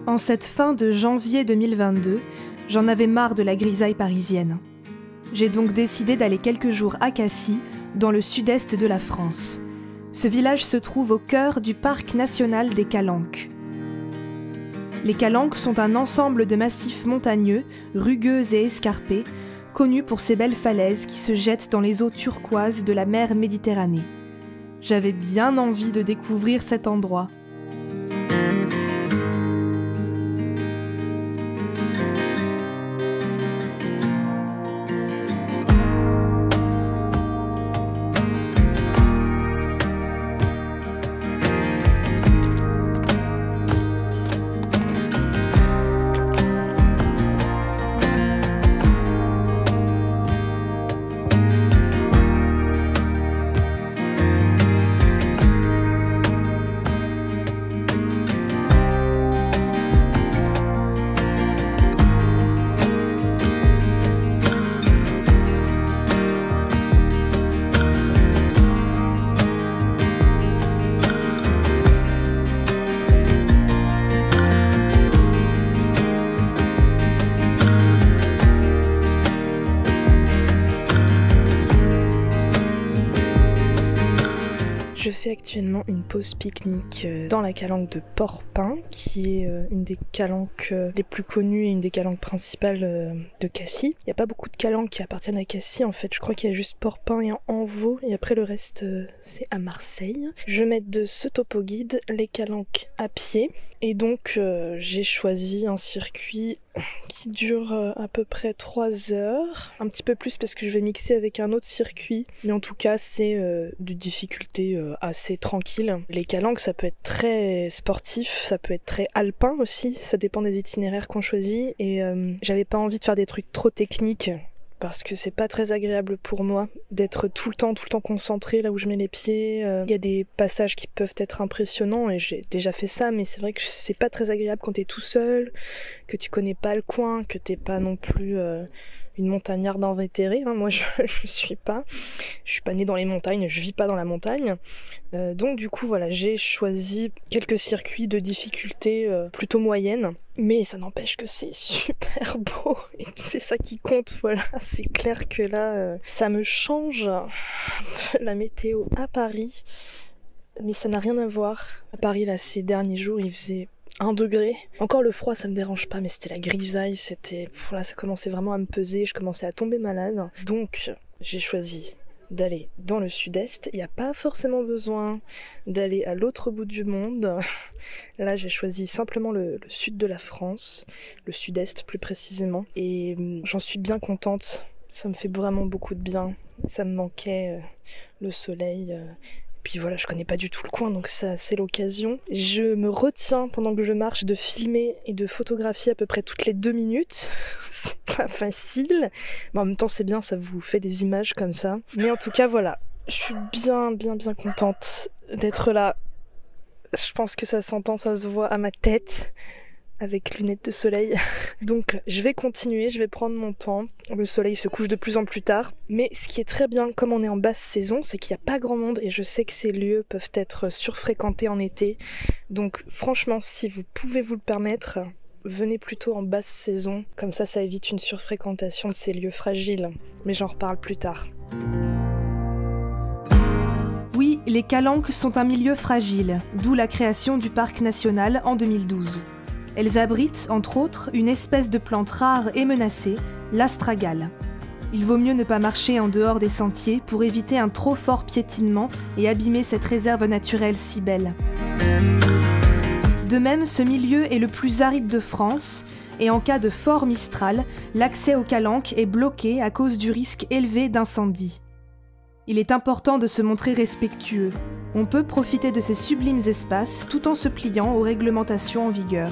En cette fin de janvier 2022, j'en avais marre de la grisaille parisienne. J'ai donc décidé d'aller quelques jours à Cassis, dans le sud-est de la France. Ce village se trouve au cœur du parc national des Calanques. Les Calanques sont un ensemble de massifs montagneux, rugueux et escarpés, connus pour ses belles falaises qui se jettent dans les eaux turquoises de la mer Méditerranée. J'avais bien envie de découvrir cet endroit. Je fais actuellement une pause pique-nique dans la calanque de Porpin, qui est une des calanques les plus connues et une des calanques principales de Cassis. Il n'y a pas beaucoup de calanques qui appartiennent à Cassis en fait, je crois qu'il y a juste Porpin et Envaux, et après le reste c'est à Marseille. Je vais mettre de ce topo guide les calanques à pied, et donc j'ai choisi un circuit qui dure à peu près 3 heures, un petit peu plus parce que je vais mixer avec un autre circuit, mais en tout cas c'est de difficulté assez tranquille. Les calanques ça peut être très sportif, ça peut être très alpin aussi, ça dépend des itinéraires qu'on choisit, et j'avais pas envie de faire des trucs trop techniques parce que c'est pas très agréable pour moi d'être tout le temps concentrée là où je mets les pieds. Il y a des passages qui peuvent être impressionnants et j'ai déjà fait ça, mais c'est vrai que c'est pas très agréable quand t'es tout seul, que tu connais pas le coin, que t'es pas non plus une montagnarde invétérée, hein. Moi je suis pas née dans les montagnes, je vis pas dans la montagne, donc du coup voilà, j'ai choisi quelques circuits de difficulté plutôt moyenne, mais ça n'empêche que c'est super beau et c'est ça qui compte. Voilà, c'est clair que là ça me change de la météo à Paris, mais ça n'a rien à voir. À Paris là ces derniers jours il faisait 1 degré. Encore le froid ça me dérange pas, mais c'était la grisaille, là ça commençait vraiment à me peser, je commençais à tomber malade. Donc j'ai choisi d'aller dans le sud-est. Il n'y a pas forcément besoin d'aller à l'autre bout du monde. Là j'ai choisi simplement le sud de la France, le sud-est plus précisément, et j'en suis bien contente. Ça me fait vraiment beaucoup de bien. Ça me manquait le soleil. Puis voilà, je connais pas du tout le coin, donc ça c'est l'occasion. Je me retiens pendant que je marche de filmer et de photographier à peu près toutes les 2 minutes. C'est pas facile, mais en même temps c'est bien, ça vous fait des images comme ça. Mais en tout cas voilà, je suis bien contente d'être là. Je pense que ça s'entend, ça se voit à ma tête, avec lunettes de soleil. Donc je vais continuer, je vais prendre mon temps. Le soleil se couche de plus en plus tard, mais ce qui est très bien comme on est en basse saison, c'est qu'il n'y a pas grand monde, et je sais que ces lieux peuvent être surfréquentés en été. Donc franchement, si vous pouvez vous le permettre, venez plutôt en basse saison, comme ça évite une surfréquentation de ces lieux fragiles. Mais j'en reparle plus tard. Oui, les Calanques sont un milieu fragile, d'où la création du parc national en 2012. Elles abritent, entre autres, une espèce de plante rare et menacée, l'astragale. Il vaut mieux ne pas marcher en dehors des sentiers pour éviter un trop fort piétinement et abîmer cette réserve naturelle si belle. De même, ce milieu est le plus aride de France, et en cas de fort mistral, l'accès aux Calanques est bloqué à cause du risque élevé d'incendie. Il est important de se montrer respectueux. On peut profiter de ces sublimes espaces tout en se pliant aux réglementations en vigueur.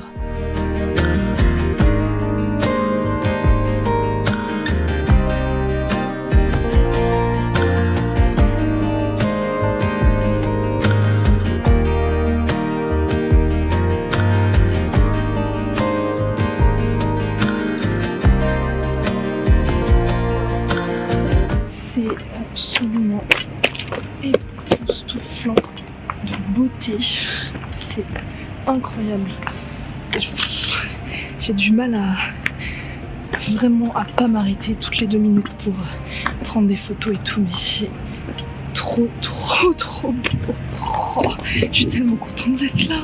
C'est absolument époustouflant de beauté, c'est incroyable. J'ai du mal à vraiment à pas m'arrêter toutes les 2 minutes pour prendre des photos et tout, mais c'est trop beau. Oh, je suis tellement contente d'être là.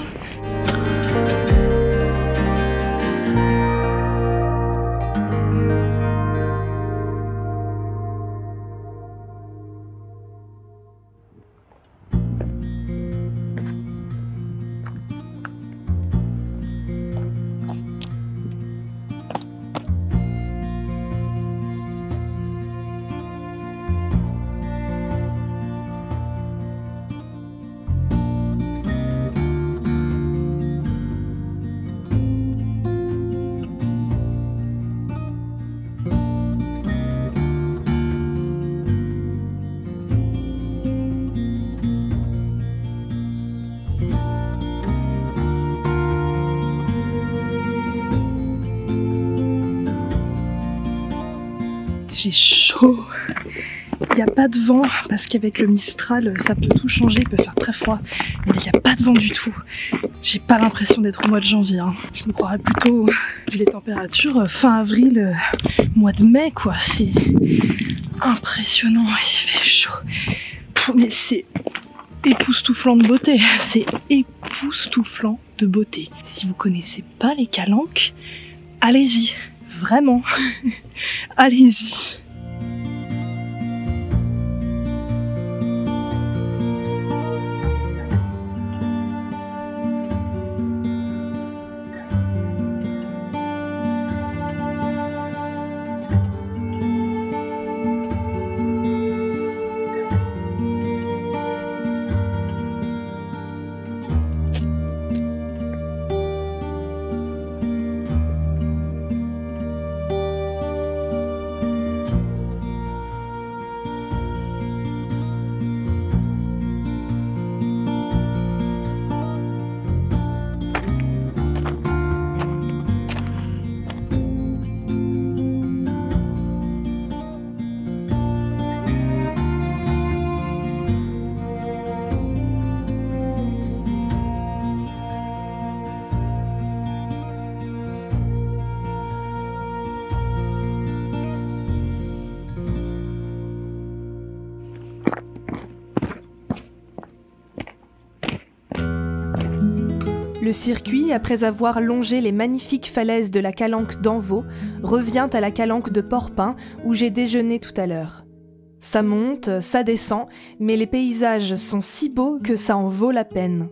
J'ai chaud, il n'y a pas de vent parce qu'avec le Mistral ça peut tout changer, il peut faire très froid, mais il n'y a pas de vent du tout. J'ai pas l'impression d'être au mois de janvier, hein. Je me croirais plutôt, vu les températures, fin avril, mois de mai quoi, c'est impressionnant, il fait chaud. Mais c'est époustouflant de beauté, c'est époustouflant de beauté. Si vous connaissez pas les Calanques, allez-y. Vraiment, allez-y. Le circuit, après avoir longé les magnifiques falaises de la Calanque d'Envaux, revient à la Calanque de Porpin, où j'ai déjeuné tout à l'heure. Ça monte, ça descend, mais les paysages sont si beaux que ça en vaut la peine.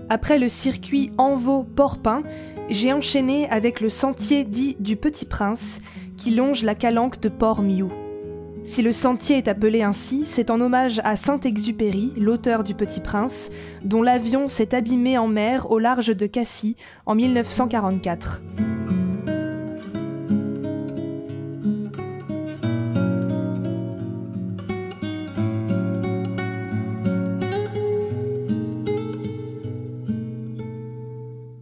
Après le circuit Envaux-Porpin, j'ai enchaîné avec le sentier dit du Petit Prince, qui longe la Calanque de Port-Miou. Si le sentier est appelé ainsi, c'est en hommage à Saint-Exupéry, l'auteur du Petit Prince, dont l'avion s'est abîmé en mer au large de Cassis en 1944.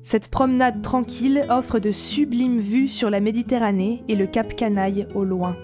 Cette promenade tranquille offre de sublimes vues sur la Méditerranée et le Cap Canaille au loin.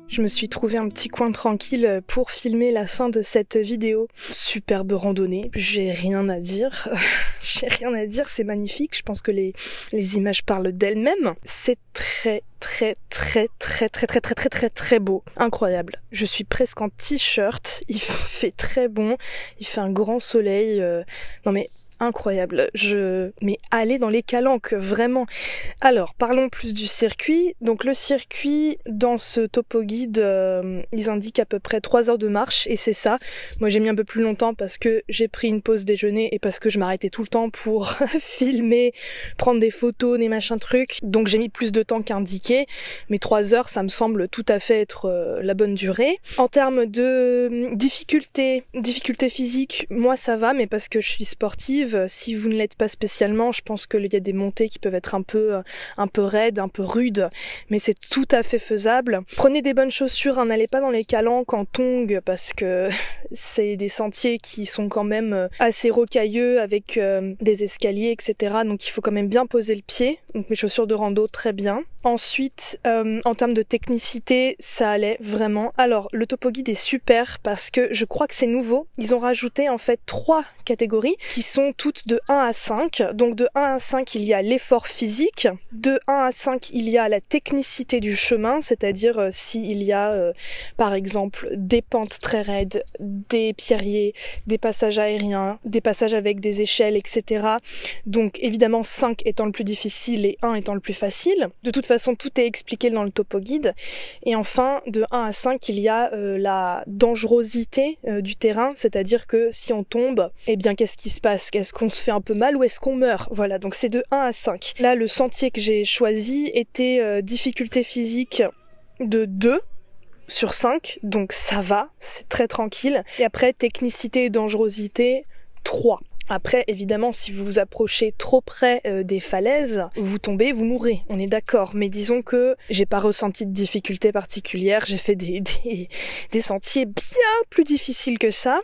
Je Je me suis trouvé un petit coin tranquille pour filmer la fin de cette vidéo. Superbe randonnée, j'ai rien à dire. J'ai rien à dire, c'est magnifique. Je pense que les images parlent d'elles-mêmes. C'est très beau. Incroyable. Je suis presque en t-shirt. Il fait très bon. Il fait un grand soleil. Non mais incroyable. Mais aller dans les calanques, vraiment. Alors, parlons plus du circuit. Donc le circuit, dans ce topo guide, ils indiquent à peu près 3 heures de marche, et c'est ça. Moi j'ai mis un peu plus longtemps parce que j'ai pris une pause déjeuner et parce que je m'arrêtais tout le temps pour filmer, prendre des photos, des machins trucs. Donc j'ai mis plus de temps qu'indiqué, mais 3 heures ça me semble tout à fait être la bonne durée. En termes de difficulté physique, moi ça va, mais parce que je suis sportive. Si vous ne l'êtes pas spécialement, je pense qu'il y a des montées qui peuvent être un peu raides, un peu rudes, mais c'est tout à fait faisable. Prenez des bonnes chaussures, hein, n'allez pas dans les calanques en tongs parce que c'est des sentiers qui sont quand même assez rocailleux avec des escaliers, etc. Donc il faut quand même bien poser le pied. Donc mes chaussures de rando, très bien. Ensuite, en termes de technicité, ça allait vraiment. Alors, le topo guide est super parce que je crois que c'est nouveau. Ils ont rajouté en fait 3 catégories qui sont toutes de 1 à 5. Donc de 1 à 5, il y a l'effort physique. De 1 à 5, il y a la technicité du chemin, c'est-à-dire s'il y a par exemple des pentes très raides, des pierriers, des passages aériens, des passages avec des échelles, etc. Donc évidemment 5 étant le plus difficile et 1 étant le plus facile. De toute façon, tout est expliqué dans le topo guide. Et enfin, de 1 à 5, il y a la dangerosité du terrain, c'est-à-dire que si on tombe, eh bien qu'est-ce qui se passe? Est-ce qu'on se fait un peu mal ou est-ce qu'on meurt? Voilà, donc c'est de 1 à 5. Là, le sentier que j'ai choisi était difficulté physique de 2 sur 5, donc ça va, c'est très tranquille. Et après, technicité et dangerosité, 3. Après, évidemment, si vous vous approchez trop près des falaises, vous tombez, vous mourrez, on est d'accord. Mais disons que j'ai pas ressenti de difficulté particulière, j'ai fait des sentiers bien plus difficiles que ça,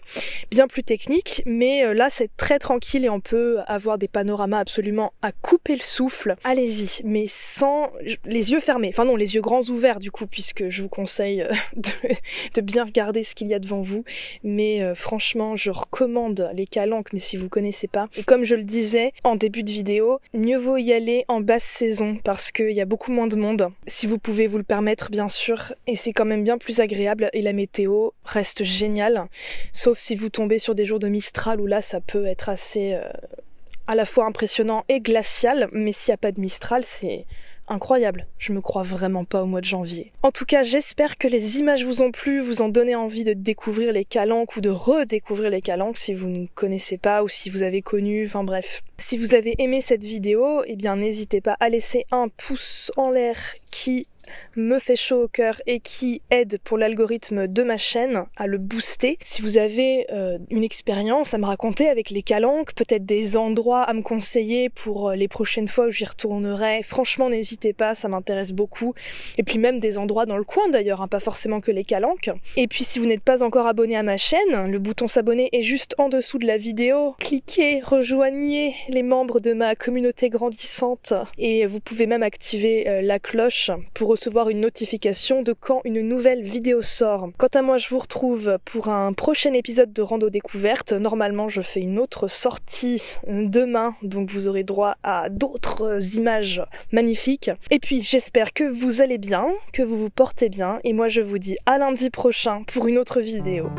bien plus techniques, mais là c'est très tranquille et on peut avoir des panoramas absolument à couper le souffle. Allez-y, mais sans les yeux fermés, enfin non, les yeux grands ouverts du coup, puisque je vous conseille de bien regarder ce qu'il y a devant vous. Mais franchement, je recommande les calanques, mais si vous connaissez pas. Et comme je le disais en début de vidéo, mieux vaut y aller en basse saison parce qu'il y a beaucoup moins de monde, si vous pouvez vous le permettre bien sûr, et c'est quand même bien plus agréable et la météo reste géniale, sauf si vous tombez sur des jours de Mistral où là ça peut être assez à la fois impressionnant et glacial, mais s'il n'y a pas de Mistral, c'est incroyable, je me crois vraiment pas au mois de janvier. En tout cas, j'espère que les images vous ont plu, vous ont donné envie de découvrir les calanques ou de redécouvrir les calanques si vous ne connaissez pas ou si vous avez connu, enfin bref. Si vous avez aimé cette vidéo, eh bien n'hésitez pas à laisser un pouce en l'air qui me fait chaud au cœur et qui aide pour l'algorithme de ma chaîne à le booster. Si vous avez une expérience à me raconter avec les calanques, peut-être des endroits à me conseiller pour les prochaines fois où j'y retournerai, franchement n'hésitez pas, ça m'intéresse beaucoup. Et puis même des endroits dans le coin d'ailleurs, hein, pas forcément que les calanques. Et puis si vous n'êtes pas encore abonné à ma chaîne, le bouton s'abonner est juste en dessous de la vidéo. Cliquez, rejoignez les membres de ma communauté grandissante et vous pouvez même activer la cloche pour recevoir une notification de quand une nouvelle vidéo sort. Quant à moi, je vous retrouve pour un prochain épisode de Rando Découverte. Normalement, je fais une autre sortie demain, donc vous aurez droit à d'autres images magnifiques. Et puis, j'espère que vous allez bien, que vous vous portez bien, et moi je vous dis à lundi prochain pour une autre vidéo.